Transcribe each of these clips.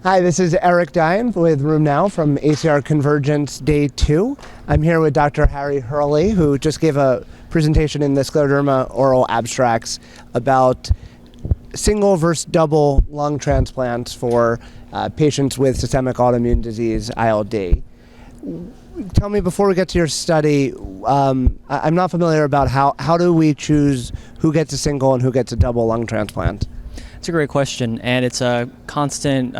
Hi, this is Eric Dein with Room Now from ACR Convergence Day 2. I'm here with Dr. Harry Hurley, who just gave a presentation in the Scleroderma oral abstracts about single versus double lung transplants for patients with systemic autoimmune disease, ILD. Tell me, before we get to your study, I'm not familiar about how do we choose who gets a single and who gets a double lung transplant? It's a great question, and it's a constant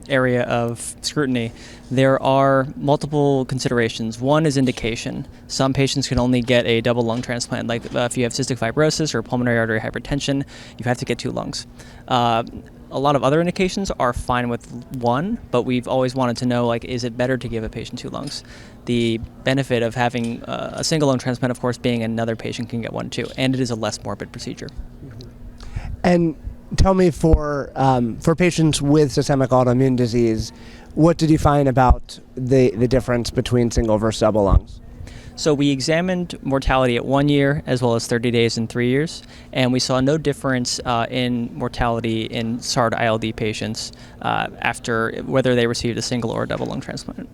area of scrutiny. There are multiple considerations. One is indication. Some patients can only get a double lung transplant, like if you have cystic fibrosis or pulmonary artery hypertension, you have to get 2 lungs. A lot of other indications are fine with 1, but we've always wanted to know, is it better to give a patient 2 lungs? The benefit of having a single lung transplant, of course, being another patient can get 1 too, and it is a less morbid procedure. And tell me, for patients with systemic autoimmune disease, what did you find about the difference between single versus double lungs? So we examined mortality at 1 year as well as 30 days and 3 years, and we saw no difference in mortality in SARD-ILD patients after whether they received a single or a double lung transplant.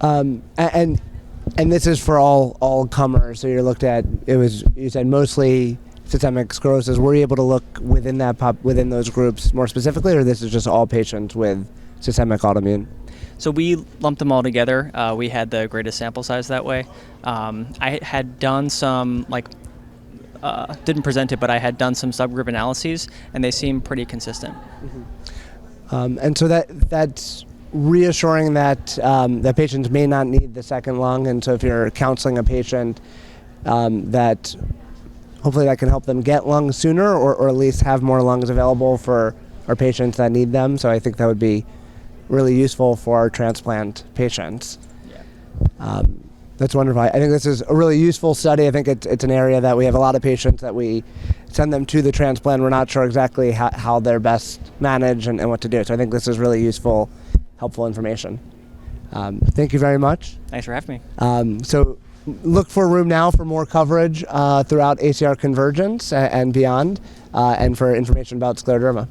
And this is for all comers. So you looked at, you said mostly systemic sclerosis. Were you able to look within within those groups more specifically, or this is just all patients with systemic autoimmune? So we lumped them all together. We had the greatest sample size that way. I had done some, didn't present it, but I had done some subgroup analyses, and they seem pretty consistent. Mm-hmm. And so that's reassuring that that patients may not need the second lung, and so if you're counseling a patient, that hopefully that can help them get lungs sooner, or at least have more lungs available for our patients that need them. So I think that would be really useful for our transplant patients. Yeah. That's wonderful. I think this is a really useful study. I think it's an area that we have a lot of patients that we send them to the transplant. We're not sure exactly how they're best managed and what to do. So I think this is really useful, helpful information. Thank you very much. Thanks for having me. So look for Room Now for more coverage throughout ACR Convergence and beyond, and for information about scleroderma.